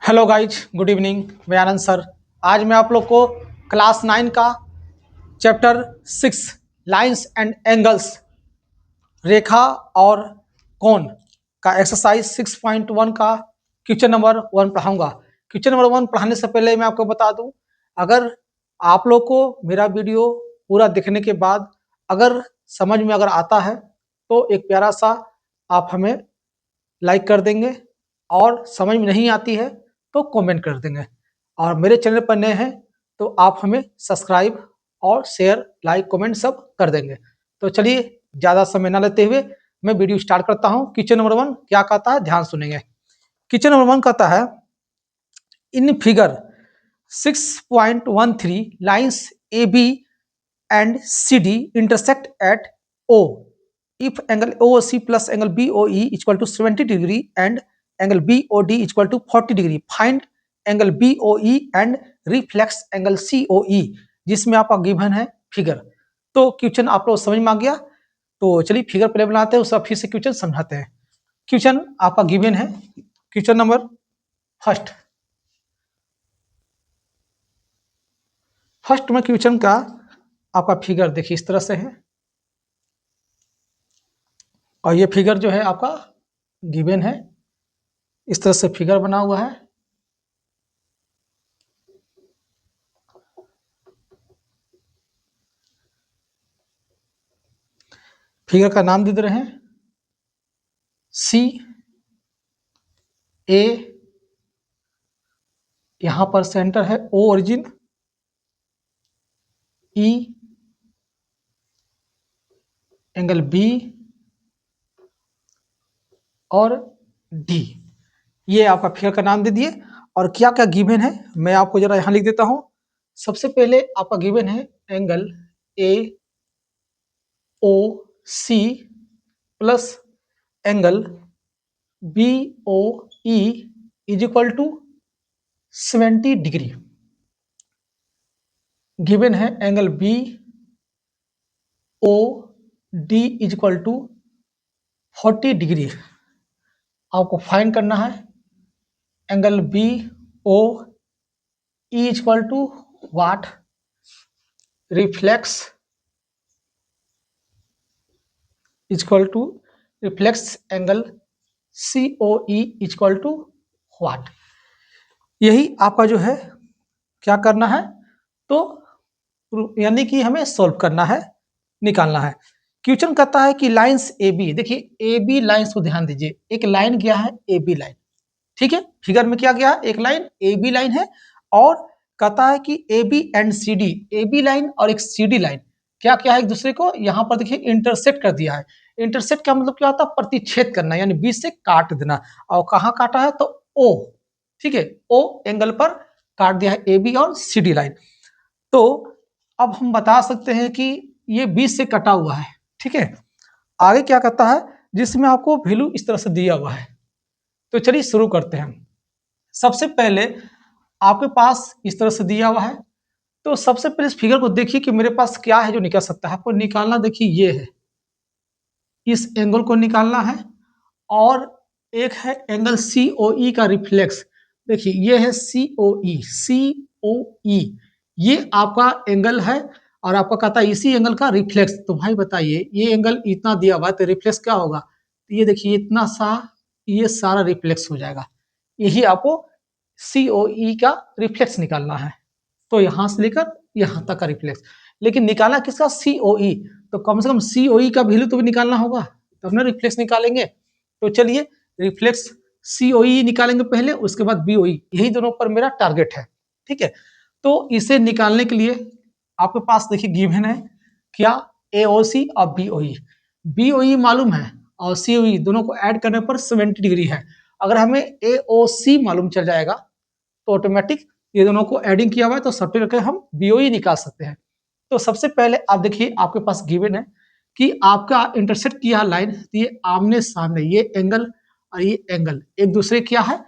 Hello guys, good evening. मैं आनंद sir. आज मैं आप लोग को क्लास 9 का चैप्टर 6 लाइंस एंड एंगल्स, रेखा और कोण का एक्सरसाइज 6.1 का क्वेश्चन नंबर 1 पढ़ाऊंगा। क्वेश्चन नंबर 1 पढ़ाने से पहले मैं आपको बता दूं, अगर आप लोग को मेरा वीडियो पूरा देखने के बाद अगर समझ में अगर आता है तो एक प्यारा सा आप हमें लाइक कर देंगे, और समझ में नहीं आती है तो कमेंट कर देंगे, और मेरे चैनल पर नए हैं तो आप हमें सब्सक्राइब और शेयर लाइक कमेंट सब कर देंगे। तो चलिए ज़्यादा समय ना लेते हुए मैं वीडियो स्टार्ट करता हूँ। क्वेश्चन नंबर 1 क्या कहता है, ध्यान सुनेंगे। क्वेश्चन नंबर 1 कहता है, in figure 6.13 lines A B and CD intersect at O if angle OOC plus angle BOE equal to 70 degree and angle BOD equal to 40 degree. Find angle BOE and reflex angle COE, जिसमें आपका given है figure. तो question आप लोग समझ में आ गया। तो चलिए फिगर पहले बनाते हैं, उसका फिर से क्वेश्चन समझाते हैं। क्वेश्चन आपका गिवन है, क्वेश्चन नंबर फर्स्ट में क्वेश्चन का आपका फिगर देखिए इस तरह से है, और ये फिगर जो है आपका गिवन है, इस तरह से फिगर बना हुआ है। फिगर का नाम दे दे रहे हैं सी ए, यहां पर सेंटर है ओ ओरिजिन, ई एंगल बी और डी, ये आपका फिगर का नाम दे दिए। और क्या क्या गिवन है मैं आपको जरा यहां लिख देता हूं। सबसे पहले आपका गिवन है angle A O C plus angle B O E is equal to 70 degree. Given है angle B O D is equal to 40 degree. आपको फाइंड करना है angle B O E is equal to what, reflex is equal to reflex angle C O E is equal to what. यही आपका जो है क्या करना है, तो यानी कि हमें सॉल्व करना है, निकालना है। क्वेश्चन कहता है कि लाइंस ए बी, देखिए ए बी लाइंस को ध्यान दीजिए, एक लाइन गया है ए बी लाइन, ठीक है। फिगर में क्या गया है, एक लाइन ए बी लाइन है, और कहता है कि A B and C D, A B line और एक सी डी लाइन क्या क्या है एक दूसरे को यहाँ पर देखिए इंटरसेक्ट कर दिया है। इंटरसेक्ट का मतलब क्या होता है, प्रतिच्छेद करना, यानी बीच से काट देना। और कहाँ काटा है, तो ओ, ठीक है, ओ एंगल पर काट दिया है ए बी और सी डी लाइन। तो अब हम बता सकते हैं कि ये बीच से कटा हुआ है, ठीक है। आगे क्या कहता है, जिसमें आपको वैल्यू इस तरह से दिया हुआ है। तो चलिए शुरू करते हैं। सबसे पहले आपके पास इस तरह से दिया हुआ है, तो सबसे पहले इस फिगर को देखिए कि मेरे पास क्या है जो निकल सकता है। आपको निकालना देखिए ये है, इस एंगल को निकालना है, और एक है एंगल सी ओ ई का रिफ्लेक्स। देखिए ये है सी ओ ई, सी ओ ई ये आपका एंगल है, और आपका कहता है इसी एंगल का रिफ्लेक्स। तो भाई बताइए ये एंगल इतना दिया हुआ है तो रिफ्लेक्स क्या होगा, तो ये देखिए इतना सा, ये सारा रिफ्लेक्स हो जाएगा। यही आपको सी ओ ई का रिफ्लेक्स निकालना है। तो यहां से लेकर यहां तक का रिफ्लेक्स, लेकिन निकालना किसका, सी ओ ई। तो कम से कम सी ओ ई का वैल्यू तो भी निकालना होगा, तब ना रिफ्लेक्स निकालेंगे। तो चलिए रिफ्लेक्स सी ओ ई निकालेंगे पहले, उसके बाद बी ओ ई, यही दोनों पर मेरा टारगेट है, ठीक है। तो इसे निकालने के लिए आपके पास देखिए गिवन है क्या, ए ओ सी और बी ओ ई। बी ओ ई मालूम है और सी ओ ई दोनों को ऐड करने पर 70 डिग्री है। अगर हमें ए ओ सी मालूम चल जाएगा तो ऑटोमेटिक ये दोनों को एडिंग किया हुआ है तो सब करके हम बी ओ ई निकाल सकते हैं। तो सबसे पहले आप देखिए आपके पास गिवन है कि आपका इंटरसेक्ट किया लाइन, ये आमने सामने, ये एंगल और ये एंगल एक दूसरे क्या है,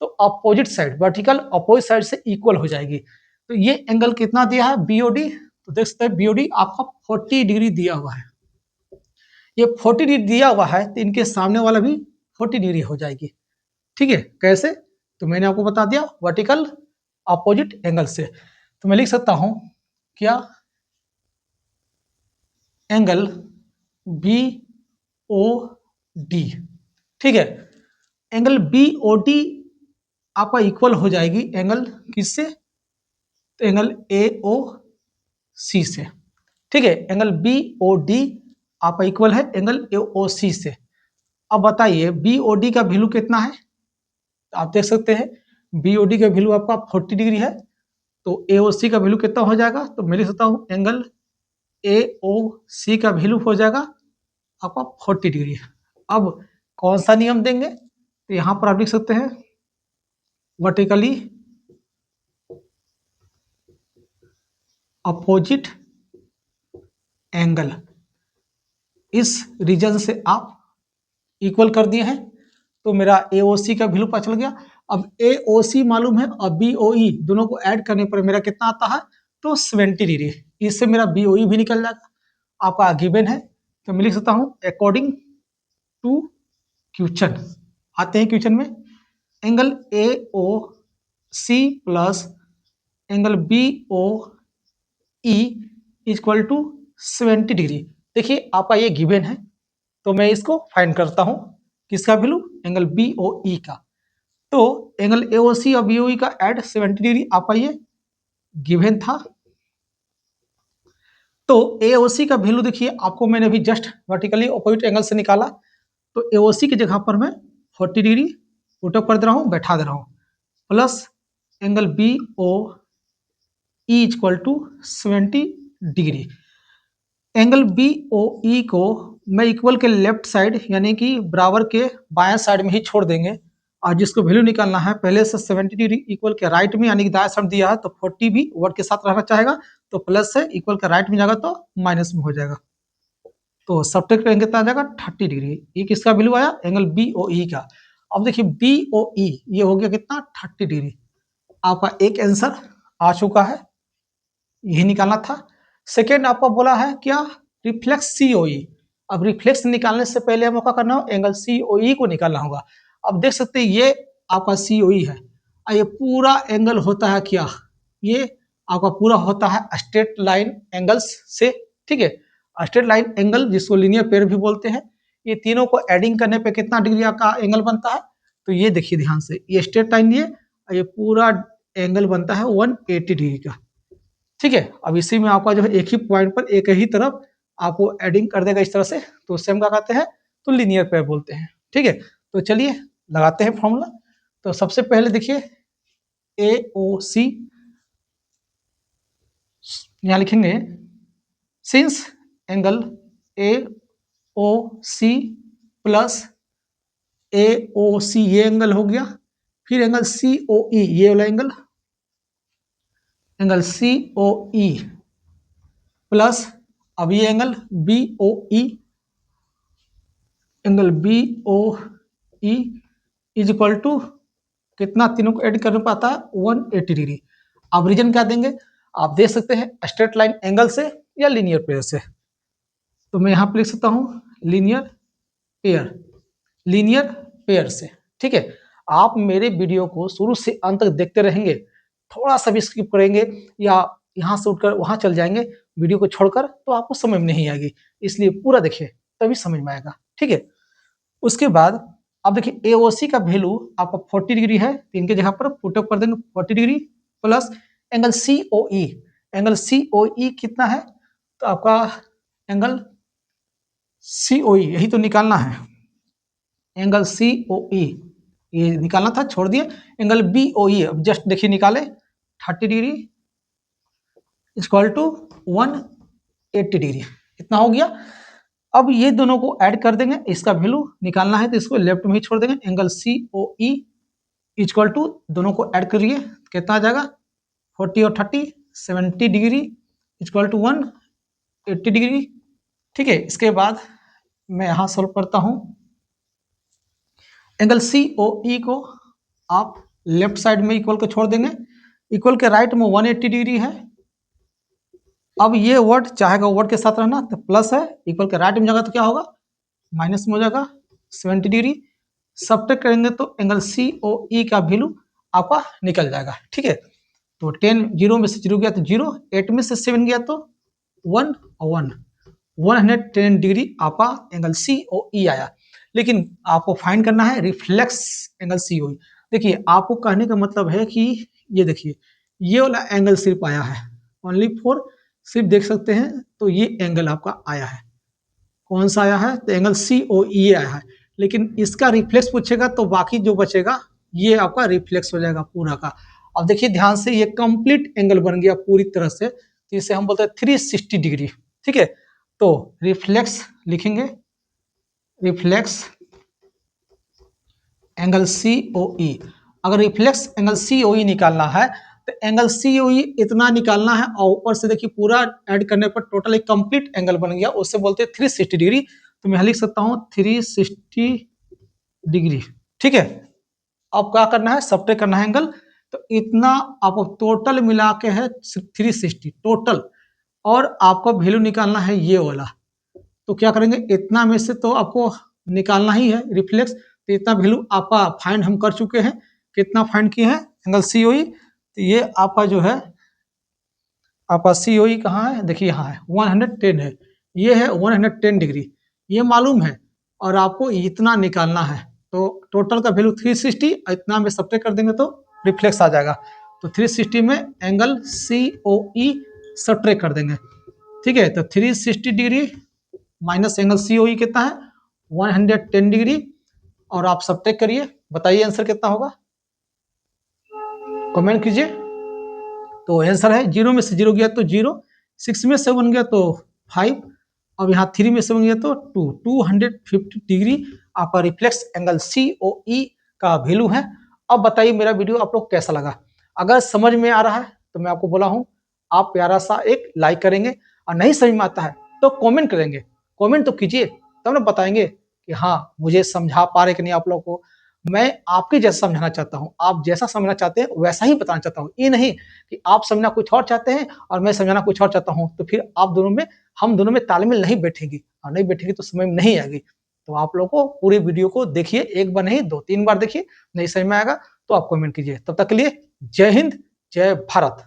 तो opposite side, vertical opposite side से इक्वल हो जाएगी। तो ये एंगल कितना दिया है, बीओडी, तो देख सकते हैं बीओडी आपका 40 डिग्री दिया हुआ है। ये 40 डिग्री दिया हुआ है तो इनके सामने वाला भी 40 डिग्री हो जाएगी, ठीक है। कैसे, तो मैंने आपको बता दिया वर्टिकल अपोजिट एंगल से। तो मैं लिख सकता हूं क्या, एंगल बी ओ डी, ठीक है। एंगल बी ओ डी आपका इक्वल हो जाएगी एंगल किससे, तो एंगल ए ओ सी से, ठीक है। एंगल बी ओ डी आपका इक्वल है एंगल ए ओ सी से। अब बताइए बी ओ डी का वैल्यू कितना है, तो आप देख सकते हैं बी ओ डी का वैल्यू आपका 40 डिग्री है, तो ए ओ सी का वैल्यू कितना हो जाएगा, तो मैं लिख सकता हूँ एंगल ए ओ सी का वैल्यू हो जाएगा आपका 40 डिग्री। अब कौन सा नियम देंगे, तो यहाँ पर आप लिख सकते हैं वर्टिकली अपोजिट एंगल, इस रीजन से आप इक्वल कर दिए हैं, तो मेरा AOC का वैल्यू पता चल गया। अब AOC मालूम है और BOE दोनों को ऐड करने पर मेरा कितना आता है, तो 70 डिग्री, इससे मेरा BOE भी निकल जाएगा, आपका गिवन है। तो मैं लिख सकता हूँ अकॉर्डिंग टू क्वेश्चन, आते हैं क्वेश्चन में, angle AOC plus angle BOE equal to 70 degree. देखिए आपका ये गिवन है, तो मैं इसको फाइंड करता हूं, किसका वैल्यू, एंगल BOE का। तो एंगल AOC और BOE का ऐड 70 डिग्री आपका ये गिवन था। तो AOC का वैल्यू देखिए आपको मैंने अभी जस्ट वर्टिकली अपोजिट एंगल से निकाला, तो AOC की जगह पर मैं 40 डिग्री पुटअप कर दे रहा हूँ, बैठा दे रहा हूँ, plus angle BOE equal to 70 degree. Angle BOE को मैं इक्वल के लेफ्ट साइड यानी कि बराबर के बाएं साइड में ही छोड़ देंगे, और जिसको वैल्यू निकालना है पहले से 70 डिग्री इक्वल के राइट में यानी कि दाएं साइड दिया है, तो 40 भी वर्ड के साथ रहना चाहेगा, तो प्लस से इक्वल के राइट में जाएगा तो माइनस में हो जाएगा, तो सब्ट्रैक्ट करेंगे कितना आ जाएगा 30 डिग्री। ये किसका वैल्यू आया, एंगल BOE का। अब देखिए BOE ये हो गया कितना 30 डिग्री, आपका एक आंसर आ चुका है, यही निकालना था। सेकेंड आपको बोला है क्या, रिफ्लेक्स COE। अब रिफ्लेक्स निकालने से पहले हमको क्या करना हो, एंगल COE को निकालना होगा। अब देख सकते हैं ये आपका COE है, और ये पूरा एंगल होता है क्या, ये आपका पूरा होता है स्ट्रेट लाइन एंगल्स से, ठीक है। स्ट्रेट लाइन एंगल जिसको लीनियर पेयर भी बोलते हैं, ये तीनों को एडिंग करने पे कितना डिग्री का एंगल बनता है, तो ये देखिए ध्यान से, ये स्ट्रेट लाइन ये पूरा एंगल बनता है 180 डिग्री का, ठीक है। अब इसी में आपका जो है एक ही पॉइंट पर एक ही तरफ आपको एडिंग कर देगा इस तरह से, तो उससे हम क्या कहते हैं, तो लीनियर पेयर बोलते हैं, ठीक है। तो चलिए लगाते हैं फॉर्मूला। तो सबसे पहले देखिए AOC, यहाँ लिखेंगे since angle AOC plus AOC ये एंगल हो गया, फिर एंगल COE ये वाला एंगल, एंगल COE प्लस अब ये angle BOE, angle BOE is equal to कितना, तीनों को ऐड करने पाता है 180 डिग्री। अब रीजन क्या देंगे, आप देख सकते हैं स्ट्रेट लाइन एंगल से या लीनियर पेयर से, तो मैं यहाँ पे लिख सकता हूँ लीनियर पेयर, लीनियर पेयर से, ठीक है। आप मेरे वीडियो को शुरू से अंत तक देखते रहेंगे, थोड़ा सा भी स्किप करेंगे या यहाँ से उठकर वहां चल जाएंगे वीडियो को छोड़कर, तो आपको समझ में नहीं आएगी, इसलिए पूरा देखिए तभी समझ में आएगा, ठीक है। उसके बाद अब देखिए AOC का वैल्यू आपका 40 डिग्री है, तो इनके जगह पर पुटअप कर देंगे 40 degree plus angle COE, angle COE कितना है, तो आपका एंगल COE यही तो निकालना है, एंगल COE ये निकालना था, छोड़ दिए। एंगल BOE अब जस्ट देखिए निकाले 30 डिग्री इक्वल टू 180 डिग्री, इतना हो गया। अब ये दोनों को ऐड कर देंगे, इसका वैल्यू निकालना है तो इसको लेफ्ट में ही छोड़ देंगे, एंगल COE इक्वल टू दोनों को ऐड करिए कितना आ जाएगा 40 और 30 70 डिग्री इक्वल टू 180 डिग्री, ठीक है। इसके बाद मैं यहाँ सॉल्व करता हूँ, एंगल COE को आप लेफ्ट साइड में इक्वल को छोड़ देंगे, इक्वल के राइट में 180 डिग्री है। अब ये वर्ड चाहेगा वर्ड के साथ रहना, तो प्लस है, इक्वल के राइट में जाएगा तो क्या होगा माइनस में हो जाएगा 70 डिग्री, सब्ट्रैक्ट करेंगे तो एंगल COE का वैल्यू आपका निकल जाएगा। ठीक है, तो 10 जीरो में से जीरो गया तो जीरो, 8 में से 7 गया तो 1 और 1, 110 डिग्री आपका एंगल COE आया। लेकिन आपको फाइंड करना है रिफ्लेक्स एंगल COE। देखिए आपको कहने का मतलब है कि ये देखिए ये वाला एंगल सिर्फ आया है, ओनली फॉर सिर्फ देख सकते हैं तो ये एंगल आपका आया है। कौन सा आया है? तो एंगल COE आया है। लेकिन इसका रिफ्लेक्स पूछेगा तो बाकी जो बचेगा ये आपका रिफ्लेक्स हो जाएगा पूरा का। अब देखिए ध्यान से, ये कंप्लीट एंगल बन गया पूरी तरह से, तो इसे हम बोलते हैं 360 डिग्री। ठीक है, तो रिफ्लेक्स लिखेंगे, रिफ्लेक्स एंगल COE। अगर रिफ्लेक्स एंगल COE निकालना है तो एंगल COE इतना निकालना है और ऊपर से देखिए पूरा ऐड करने पर टोटल एक कंप्लीट एंगल बन गया, उससे बोलते हैं 360 डिग्री। तो मैं लिख सकता हूं 360 डिग्री। ठीक है, अब क्या करना है? सब्ट्रैक्ट करना है एंगल। तो इतना आपको टोटल मिला के है 360 टोटल, और आपको वैल्यू निकालना है ये वाला। तो क्या करेंगे, इतना में से तो आपको निकालना ही है रिफ्लेक्स। तो इतना वैल्यू आपका फाइंड हम कर चुके हैं। कितना फाइंड किए हैं? Angle COE। तो ये आपका जो है, आपका COE कहाँ है? देखिए यहाँ है, 110 है, ये है 110 डिग्री, ये मालूम है, और आपको इतना निकालना है। तो टोटल का वैल्यू 360, इतना में सब्ट्रैक्ट कर देंगे तो रिफ्लेक्स आ जाएगा। तो 360 में एंगल COE सब्ट्रैक्ट कर देंगे। ठीक है, तो 360 डिग्री माइनस एंगल COE कितना है? 110 डिग्री, और आप सब्ट्रैक्ट करिए, बताइए आंसर कितना होगा, कमेंट कीजिए। तो आंसर है, जीरो में से जीरो गया तो जीरो, 6 में से 1 गया तो 5, अब यहाँ 3 में से 1 गया तो 2, 250 डिग्री आपका रिफ्लेक्स एंगल COE का वैल्यू है। अब बताइए मेरा वीडियो आप लोग कैसा लगा? अगर समझ में आ रहा है तो मैं आपको बोला हूँ आप प्यारा सा एक लाइक करेंगे, और नहीं समझ में आता है तो कमेंट करेंगे। कमेंट तो कीजिए, तब ना बताएंगे कि हाँ मुझे समझा पा रहे कि नहीं आप लोग को। मैं आपके जैसा समझाना चाहता हूँ, आप जैसा समझना चाहते हैं वैसा ही बताना चाहता हूँ। ये नहीं कि आप समझना कुछ और चाहते हैं और मैं समझाना कुछ और चाहता हूँ, तो फिर आप दोनों में, हम दोनों में तालमेल नहीं बैठेगी, और नहीं बैठेगी तो समझ में नहीं आएगी। तो आप लोगों को पूरी वीडियो को देखिए, एक बार नहीं 2-3 बार देखिए, नहीं समझ में आएगा तो आप कमेंट कीजिए। तब तक के लिए जय हिंद, जय भारत।